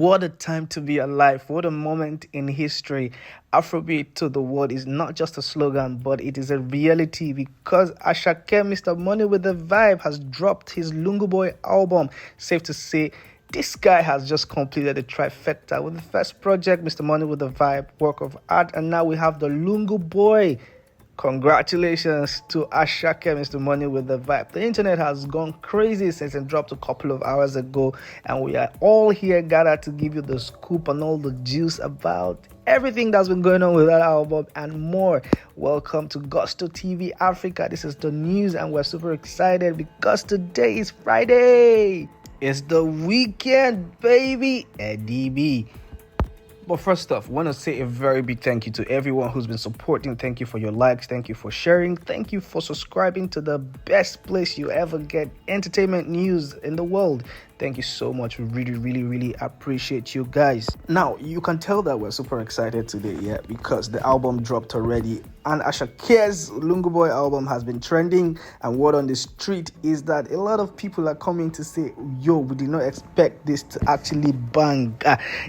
What a time to be alive. What a moment in history. Afrobeat to the world is not just a slogan, but it is a reality because Asake, Mr. Money with the Vibe, has dropped his Lungu Boy album. Safe to say, this guy has just completed the trifecta with the first project, Mr. Money with the Vibe, work of art, and now we have the Lungu Boy. Congratulations to Asake, Mr. Money with the Vibe. The internet has gone crazy since it dropped a couple of hours ago, and we are all here gathered to give you the scoop and all the juice about everything that's been going on with that album and more. Welcome to Gusto TV Africa. This is the news, and we're super excited because today is Friday. It's the weekend, baby. DB. But first off, I want to say a very big thank you to everyone who's been supporting. Thank you for your likes. Thank you for sharing. Thank you for subscribing to the best place you ever get entertainment news in the world. Thank you so much. We really appreciate you guys. Now, you can tell that we're super excited today, because the album dropped already. And Asake's Lungu Boy album has been trending. And word on the street is that a lot of people are coming to say, yo, we did not expect this to actually bang.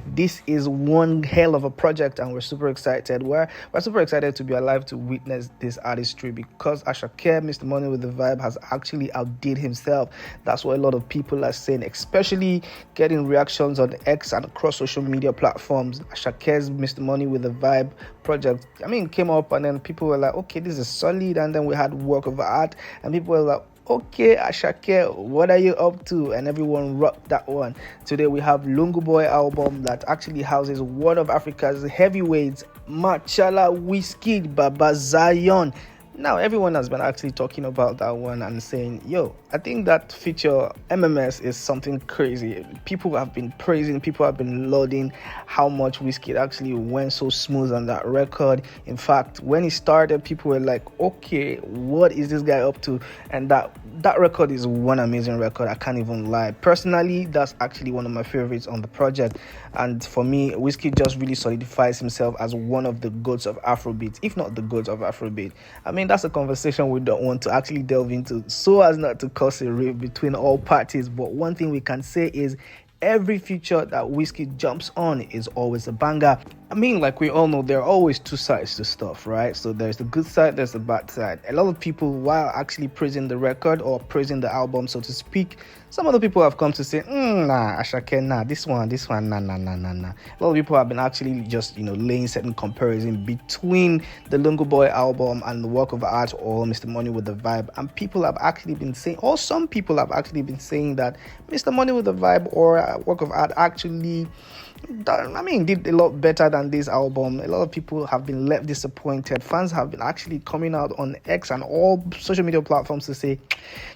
This is one hell of a project, and we're super excited. We're super excited to be alive to witness this artistry because Asake, Mr. Money with the Vibe, has actually outdid himself. That's what a lot of people are saying, especially getting reactions on X and across social media platforms. Asake's Mr. Money with the Vibe project, came up, and then people were like, okay, this is solid. And then we had work of art, and people were like, okay, Asake, what are you up to? And everyone rocked that one. Today we have Lungu Boy album that actually houses one of Africa's heavyweights, Machala Wizkid, Baba Zion. Now, everyone has been actually talking about that one and saying, yo, I think that feature MMS is something crazy. People have been praising, people have been lauding how much Wizkid actually went so smooth on that record. In fact, when he started, people were like, okay, what is this guy up to? And that record is one amazing record. I can't even lie. Personally, that's actually one of my favorites on the project. And for me, Wizkid just really solidifies himself as one of the goats of Afrobeat, if not the goats of Afrobeat. That's a conversation we don't want to actually delve into so as not to cause a rift between all parties. But one thing we can say is every feature that Wizkid jumps on is always a banger. Like we all know, there are always two sides to stuff, right? So there's the good side, there's the bad side. A lot of people, while actually praising the record or praising the album, so to speak, some other people have come to say, nah, Asake, nah, this one, nah. A lot of people have been actually just, laying certain comparison between the Lungu Boy album and the work of art or Mr. Money with the Vibe. And people have actually been saying, or some people have actually been saying that Mr. Money with the Vibe or work of art actually did a lot better than this album. A lot of people have been left disappointed. Fans have been actually coming out on X and all social media platforms to say,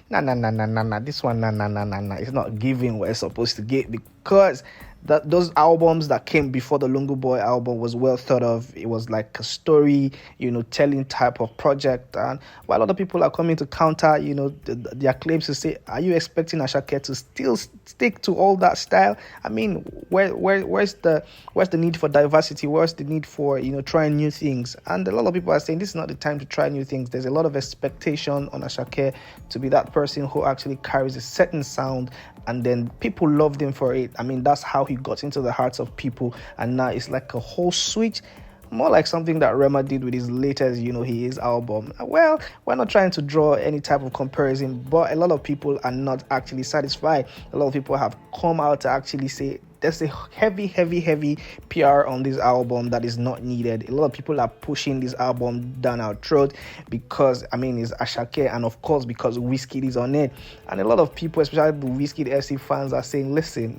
nah, this one, nah, it's not giving what it's supposed to get, because those albums that came before the Lungu Boy album was well thought of. It was like a story, telling type of project. And while other people are coming to counter, their claims to say, are you expecting Asake to still stick to all that style? Where's the need for diversity? Where's the need for, trying new things? And a lot of people are saying this is not the time to try new things. There's a lot of expectation on Asake to be that person who actually carries a certain sound, and then people loved him for it. That's how he got into the hearts of people, and now it's like a whole switch, more like something that Rema did with his latest, his album. Well, we're not trying to draw any type of comparison, but a lot of people are not actually satisfied. A lot of people have come out to actually say there's a heavy PR on this album that is not needed. A lot of people are pushing this album down our throat because it's Asake, and of course because Wizkid is on it. And a lot of people, especially the Wizkid FC fans, are saying, listen,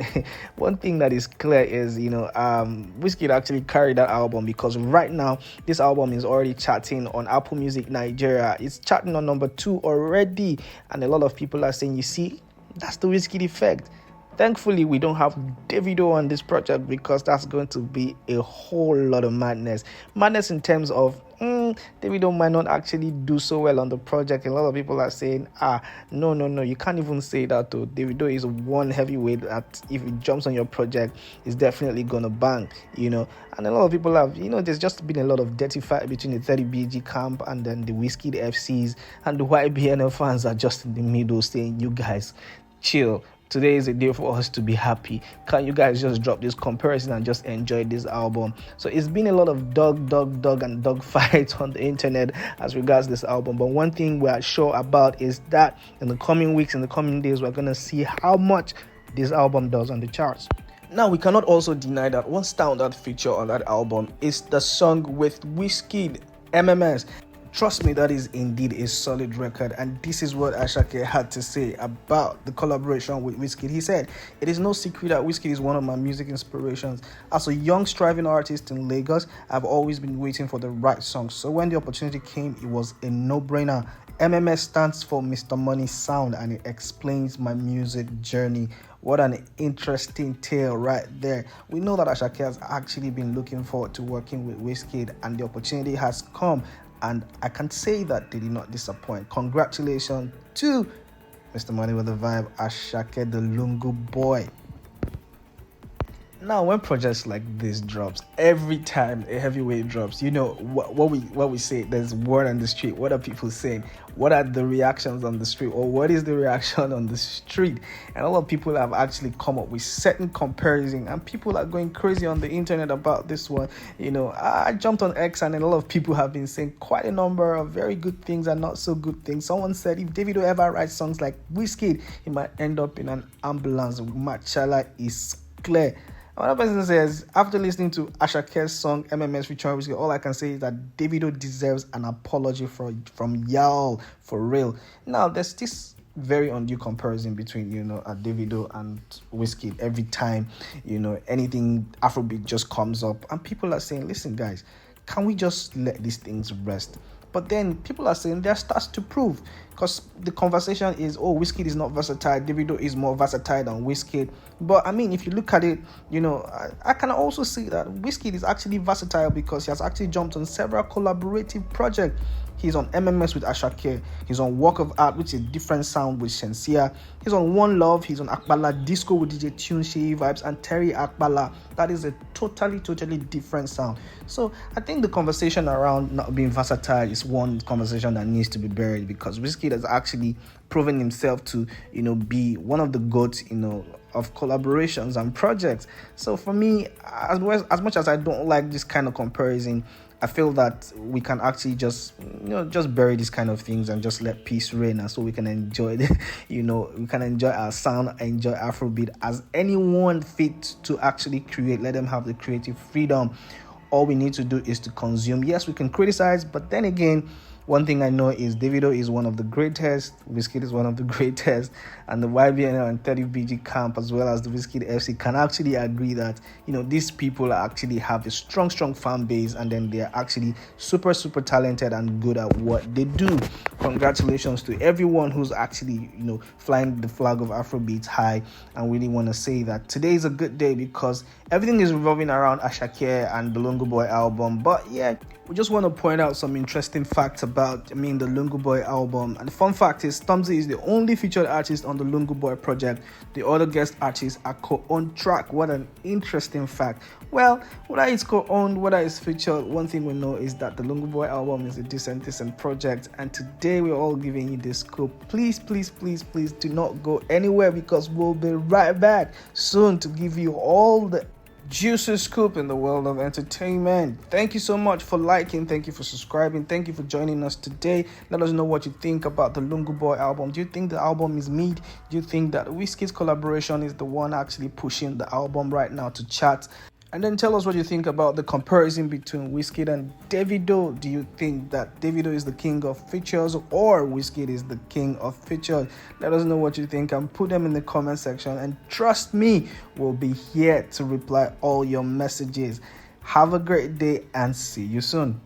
one thing that is clear is Wizkid actually carried that album, because right now this album is already charting on Apple Music Nigeria. It's charting on number 2 already, and a lot of people are saying, you see, that's the Wizkid effect. Thankfully, we don't have Davido on this project, because that's going to be a whole lot of madness. Madness in terms of Davido might not actually do so well on the project. A lot of people are saying, no, you can't even say that though. Davido is one heavyweight that if it jumps on your project, is definitely gonna bang, And a lot of people have, there's just been a lot of dirty fight between the 30BG camp and then the Wizkid FCs, and the YBNL fans are just in the middle saying, you guys, chill. Today is a day for us to be happy. Can you guys just drop this comparison and just enjoy this album? So it's been a lot of dog and dog fights on the internet as regards this album, but one thing we are sure about is that in the coming weeks, in the coming days, we're gonna see how much this album does on the charts. Now, we cannot also deny that one standout feature on that album is the song with Wizkid, MMS. Trust me, that is indeed a solid record, and this is what Asake had to say about the collaboration with Wizkid. He said, "It is no secret that Wizkid is one of my music inspirations. As a young, striving artist in Lagos, I've always been waiting for the right song. So when the opportunity came, it was a no-brainer. MMS stands for Mr. Money Sound, and it explains my music journey." What an interesting tale right there. We know that Asake has actually been looking forward to working with Wizkid, and the opportunity has come. And I can say that they did not disappoint. Congratulations to Mr. Money with the Vibe, Asake, the Lungu Boy. Now, when projects like this drops, every time a heavyweight drops, you know what we say. There's word on the street. What are people saying? What are the reactions on the street, or what is the reaction on the street? And a lot of people have actually come up with certain comparison, and people are going crazy on the internet about this one. You know, I jumped on X, and a lot of people have been saying quite a number of very good things and not so good things. Someone said if Davido ever writes songs like Wizkid, he might end up in an ambulance. Machala is clear. Another person says, after listening to Asake's song MMS featuring Wizkid, all I can say is that Davido deserves an apology from y'all, for real. Now, there's this very undue comparison between, Davido and Wizkid. Every time, anything Afrobeat just comes up, and people are saying, listen, guys, can we just let these things rest? But then people are saying there are stats to prove, because the conversation is, Wizkid is not versatile, Davido is more versatile than Wizkid. But I mean, if you look at it, I can also see that Wizkid is actually versatile because he has actually jumped on several collaborative projects. He's on MMS with Asake. He's on Work of Art, which is a different sound with Shensia. He's on One Love. He's on Akbala Disco with DJ Tune, Shei Vibes, and Terry Akbala. That is a totally different sound. So I think the conversation around not being versatile is one conversation that needs to be buried, because Wizkid has actually proven himself to, be one of the GOATs, of collaborations and projects. So for me, as much as I don't like this kind of comparison, I feel that we can actually just bury these kind of things and just let peace reign, and so we can enjoy we can enjoy our sound, enjoy Afrobeat as anyone fit to actually create. Let them have the creative freedom. All we need to do is to consume. Yes, we can criticize, but then again, one thing I know is Davido is one of the greatest, Wizkid is one of the greatest, and the YBNL and 30BG camp, as well as the Wizkid FC, can actually agree that, these people actually have a strong fan base, and then they're actually super talented and good at what they do. Congratulations to everyone who's actually, flying the flag of Afrobeats high, and really want to say that today is a good day because everything is revolving around Asake and the Lungu Boy album. But yeah, we just want to point out some interesting facts about, the Lungu Boy album. And the fun fact is, Stormzy is the only featured artist on the Lungu Boy project. The other guest artists are co-owned track. What an interesting fact. Well, whether it's co-owned, whether it's featured, one thing we know is that the Lungu Boy album is a decent project. And today we're all giving you this scoop. Please do not go anywhere, because we'll be right back soon to give you all the juicy scoop in the world of entertainment. Thank you so much for liking, thank you for subscribing, thank you for joining us today. Let us know what you think about the Lungu Boy album. Do you think the album is mid? Do you think that Wizkid's collaboration is the one actually pushing the album right now to charts? And then tell us what you think about the comparison between Wizkid and Davido. Do you think that Davido is the king of features, or Wizkid is the king of features? Let us know what you think and put them in the comment section. And trust me, we'll be here to reply all your messages. Have a great day and see you soon.